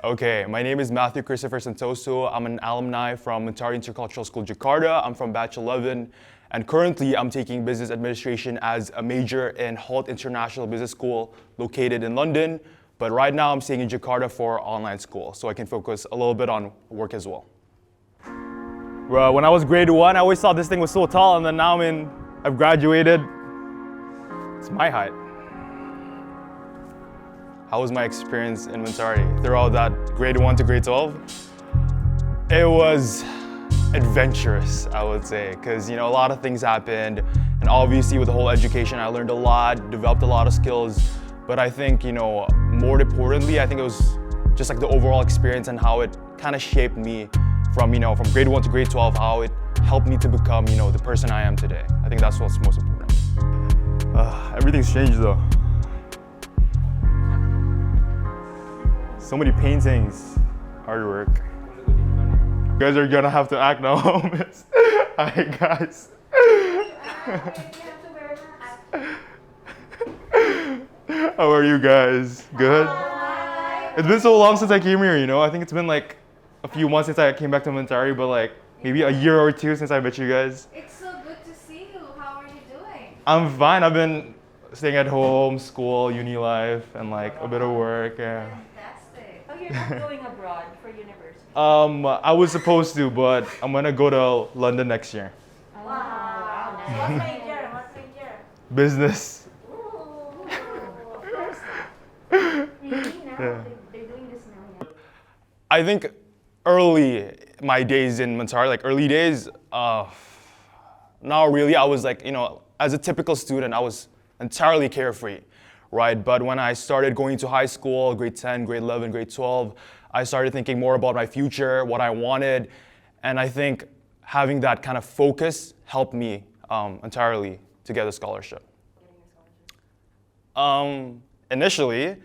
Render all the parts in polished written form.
Okay, my name is Matthew Christopher Santoso. I'm an alumni from Mentari Intercultural School, Jakarta. I'm from Batch 11, and currently I'm taking business administration as a major in Halt International Business School located in London. But right now I'm staying in Jakarta for online school, so I can focus a little bit on work as well. Bro, when I was grade 1, I always thought this thing was so tall, and then now I've graduated. It's my height. How was my experience in Mentari throughout that grade 1 to grade 12? It was adventurous, I would say, because a lot of things happened, and obviously with the whole education, I learned a lot, developed a lot of skills. But I think, more importantly, I think it was just like the overall experience and how it kind of shaped me from grade 1 to grade 12, how it helped me to become, the person I am today. I think that's what's most important. Everything's changed though. So many paintings, artwork. You guys are gonna have to act now. Hi guys. How are you guys? Good? It's been so long since I came here, I think it's been like a few months since I came back to Mentari, but like maybe a year or two since I met you guys. It's so good to see you. How are you doing? I'm fine. I've been staying at home, school, uni life, and like a bit of work. Yeah. Fantastic. Oh, you're not going abroad for university? I was supposed to, but I'm gonna go to London next year. Wow. What major? What major? Business. Really? Now Yeah. they're doing this now. Yeah. I think my days in Mentari, like early days, not really. I was like, as a typical student, I was entirely carefree, right? But when I started going to high school, grade 10, grade 11, grade 12, I started thinking more about my future, what I wanted. And I think having that kind of focus helped me entirely to get a scholarship. Initially,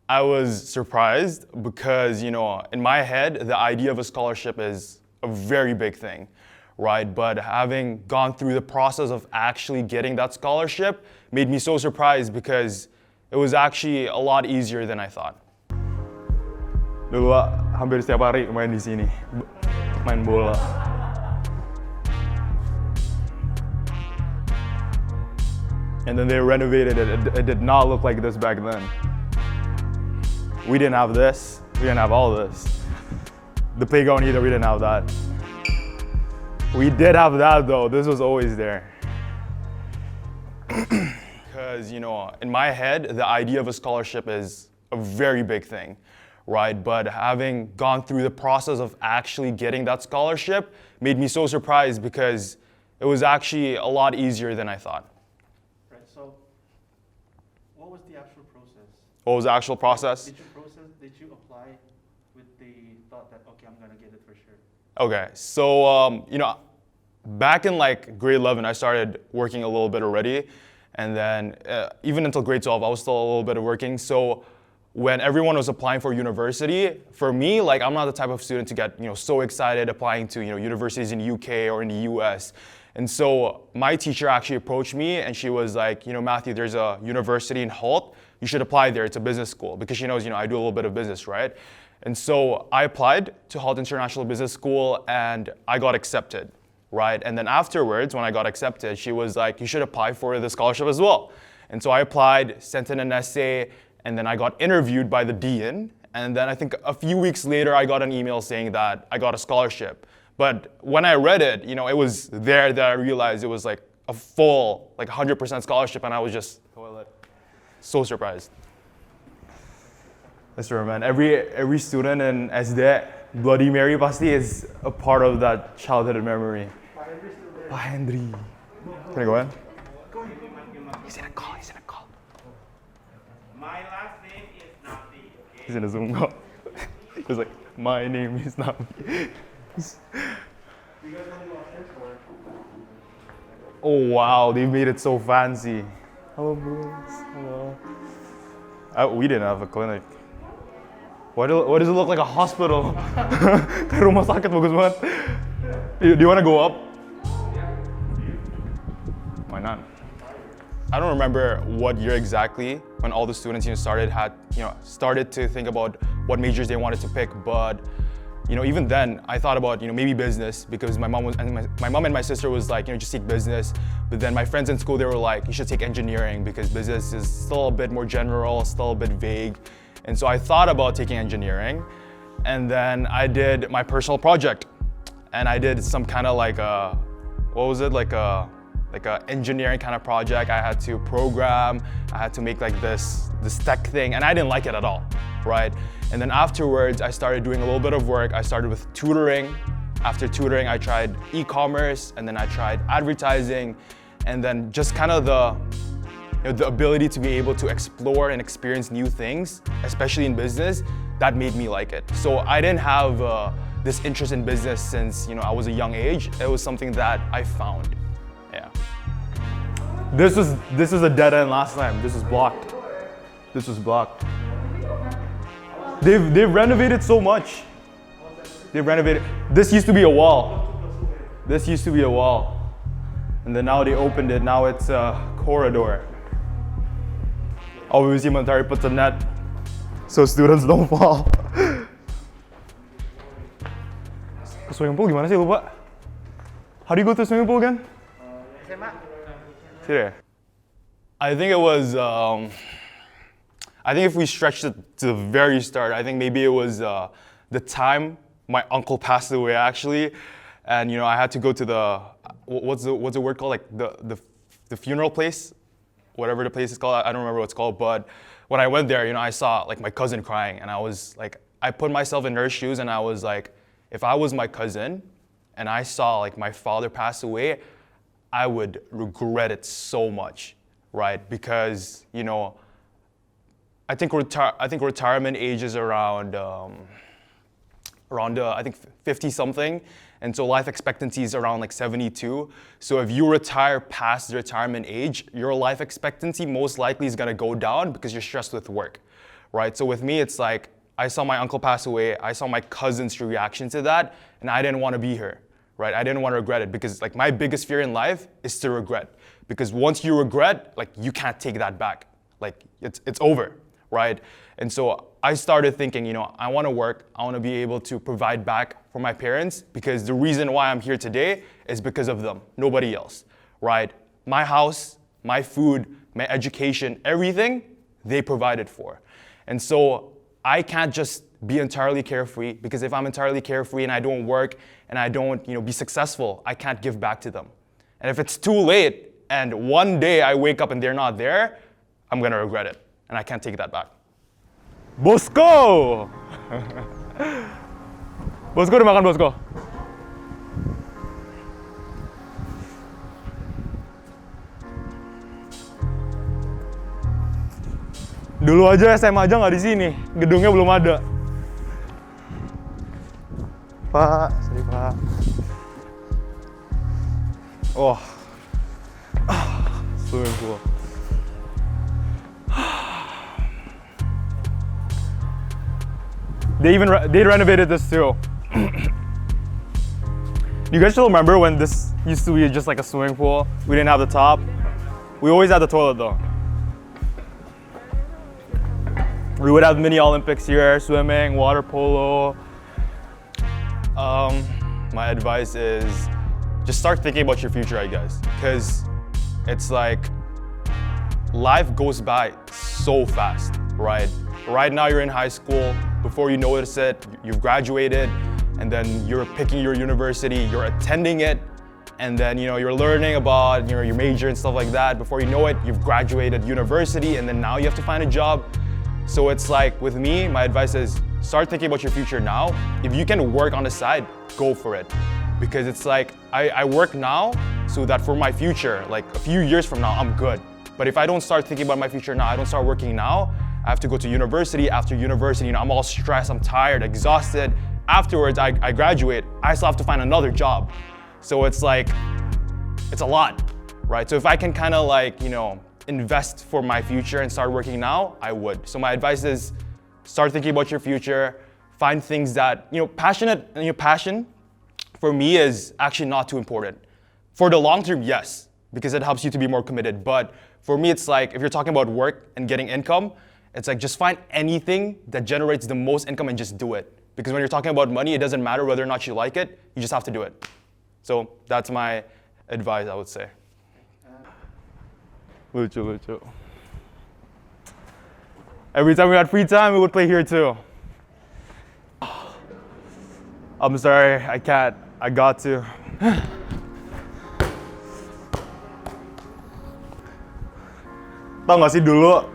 I was surprised because, in my head, the idea of a scholarship is a very big thing, right? But having gone through the process of actually getting that scholarship made me so surprised because it was actually a lot easier than I thought. Dulu hampir setiap hari main di sini, main bola. And then they renovated it. It did not look like this back then. We didn't have this. We didn't have all this. The playground either, we didn't have that. We did have that though. This was always there. Because, in my head, the idea of a scholarship is a very big thing, right? But having gone through the process of actually getting that scholarship made me so surprised because it was actually a lot easier than I thought. Right, so what was the actual process? What was the actual process? Did you apply with the thought that, okay, I'm gonna get it for sure? Okay, so, back in like grade 11, I started working a little bit already. And then even until grade 12, I was still a little bit of working. So when everyone was applying for university, for me, like I'm not the type of student to get, so excited applying to, universities in the UK or in the US. And so my teacher actually approached me and she was like, Matthew, there's a university in Halt. You should apply there. It's a business school because she knows, I do a little bit of business, right? And so I applied to Halt International Business School and I got accepted, right? And then afterwards, when I got accepted, she was like, you should apply for the scholarship as well. And so I applied, sent in an essay, and then I got interviewed by the dean. And then I think a few weeks later, I got an email saying that I got a scholarship. But when I read it, it was there that I realized it was like a full, like 100% scholarship, and I was just so surprised. That's true, man. Every student in SD, Bloody Mary pasti is a part of that childhood memory. Pak Hendry. Can I go in? He's in a call. My last name is Nafi. Okay? He's in a Zoom call. He's like, my name is not. Oh wow, they made it so fancy. Hello, boys. Hello. We didn't have a clinic. Why does it look like a hospital? Kayak rumah sakit bagus banget. Do you want to go up? Why not? I don't remember what year exactly when all the students started to think about what majors they wanted to pick, but even then, I thought about maybe business because my mom and my sister was like just take business. But then my friends in school, they were like, you should take engineering because business is still a bit more general, still a bit vague. And so I thought about taking engineering, and then I did my personal project, and I did some kind of like a engineering kind of project. I had to program, I had to make like this tech thing, and I didn't like it at all, right? And then afterwards, I started doing a little bit of work. I started with tutoring. After tutoring, I tried e-commerce, and then I tried advertising, and then just kind of the ability to be able to explore and experience new things, especially in business, that made me like it. So I didn't have this interest in business since I was a young age. It was something that I found. Yeah. This is a dead end last time. This was blocked. This was blocked. They've renovated so much. They've renovated. This used to be a wall. This used to be a wall. And then now they opened it. Now it's a corridor. Obviously, Montari puts a net so students don't fall. Swimming pool gimana sih, lupa? How do you go to the swimming pool again? Here. I think it was, I think if we stretched it to the very start, I think maybe it was the time my uncle passed away actually. And I had to go to the, what's the word called? Like the funeral place? Whatever the place is called, I don't remember what it's called. But when I went there, I saw like my cousin crying, and I was like, I put myself in her shoes, and I was like, if I was my cousin and I saw like my father pass away, I would regret it so much, right? Because I think retirement age is around I think 50 something, and so life expectancy is around like 72. So if you retire past the retirement age, your life expectancy most likely is gonna go down because you're stressed with work, right? So with me, it's like I saw my uncle pass away, I saw my cousin's reaction to that, and I didn't want to be here, right? I didn't want to regret it because like my biggest fear in life is to regret, because once you regret, like you can't take that back, like it's over, right? And so I started thinking, I want to work, I want to be able to provide back for my parents, because the reason why I'm here today is because of them, nobody else, right? My house, my food, my education, everything they provided for. And so I can't just be entirely carefree, because if I'm entirely carefree and I don't work and I don't be successful, I can't give back to them. And if it's too late and one day I wake up and they're not there, I'm going to regret it, and I can't take that back. Bosco! Bosco udah makan, Bosco? Dulu aja SMA aja nggak di sini, gedungnya belum ada. Pak, sorry Pak. Oh, swimming pool. They renovated this too. Do you guys still remember when this used to be just like a swimming pool? We didn't have the top. We always had the toilet though. We would have mini Olympics here, swimming, water polo. My advice is just start thinking about your future, I guess. Because it's like life goes by so fast, right? Right now you're in high school. Before you notice it, you've graduated, and then you're picking your university, you're attending it, and then you're learning about your major and stuff like that. Before you know it, you've graduated university, and then now you have to find a job. So it's like, with me, my advice is start thinking about your future now. If you can work on the side, go for it. Because it's like, I work now so that for my future, like a few years from now, I'm good. But if I don't start thinking about my future now, I don't start working now, I have to go to university. After university, I'm all stressed, I'm tired, exhausted. Afterwards, I graduate, I still have to find another job. So it's like, it's a lot, right? So if I can kind of like, invest for my future and start working now, I would. So my advice is start thinking about your future, find things that, passion for me is actually not too important. For the long term, yes, because it helps you to be more committed. But for me, it's like, if you're talking about work and getting income, It's like just find anything that generates the most income and just do it. Because when you're talking about money, it doesn't matter whether or not you like it, you just have to do it. So that's my advice, I would say. Lucu. Every time we had free time, we would play here too. I'm sorry, I can't. I got to. Tau gak sih dulu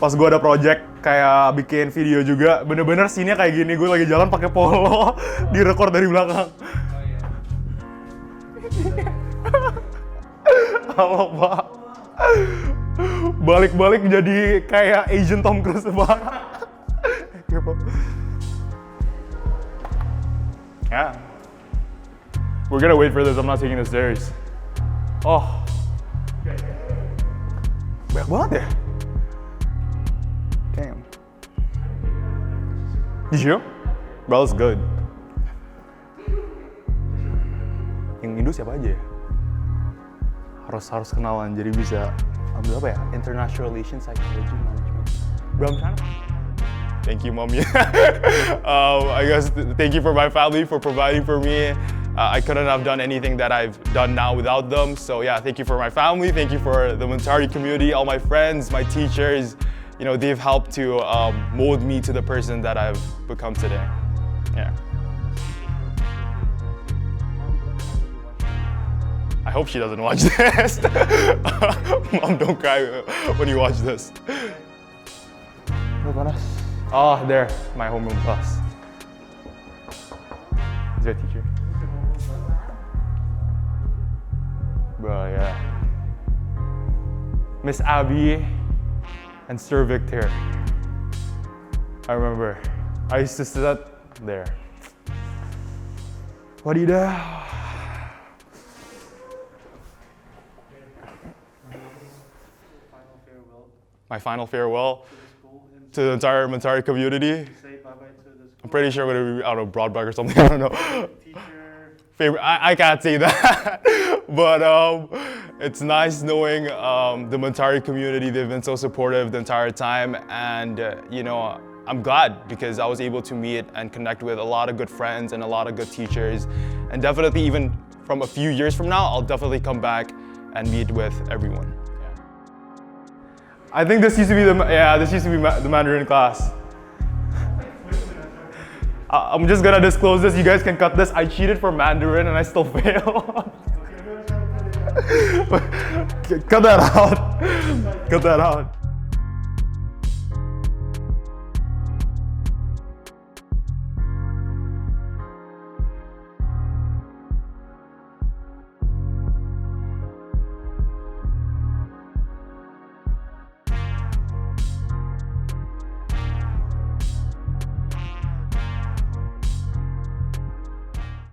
pas gue ada project kayak bikin video juga, bener-bener scene-nya kayak gini, gue lagi jalan pakai polo, direkord dari belakang. Halo Pak. Balik-balik jadi kayak Asian Tom Cruise Pak. Yeah. We're gonna wait for this. I'm not taking the stairs. Oh. Banyak banget ya? Damn. Did you? Bro, it's good. Yang Indo siapa aja ya? Harus kenalan, jadi bisa ambil apa ya? International Relations, Psychology, Management. Bro, I'm trying to... Thank you, Mommy. I guess thank you for my family for providing for me. I couldn't have done anything that I've done now without them. So yeah, thank you for my family. Thank you for the Mentari community, all my friends, my teachers. You know, they've helped to mold me to the person that I've become today. Yeah. I hope she doesn't watch this. Mom, don't cry when you watch this. Oh, there, my homeroom class. Is there a teacher? Bro, yeah. Miss Abby and Sir Victor. I remember. I used to sit there. Wadida. Final farewell My final farewell to the school and to the entire Mentari community. say bye-bye to the school. I'm pretty sure I'm gonna be out of Broadback or something. I don't know. Teacher, Favorite? I can't say that, but it's nice knowing the Mentari community. They've been so supportive the entire time, and you know, I'm glad because I was able to meet and connect with a lot of good friends and a lot of good teachers, and definitely even from a few years from now, I'll definitely come back and meet with everyone. I think this used to be the Mandarin class. I'm just gonna disclose this. You guys can cut this. I cheated for Mandarin and I still failed. Cut that out. Cut that out.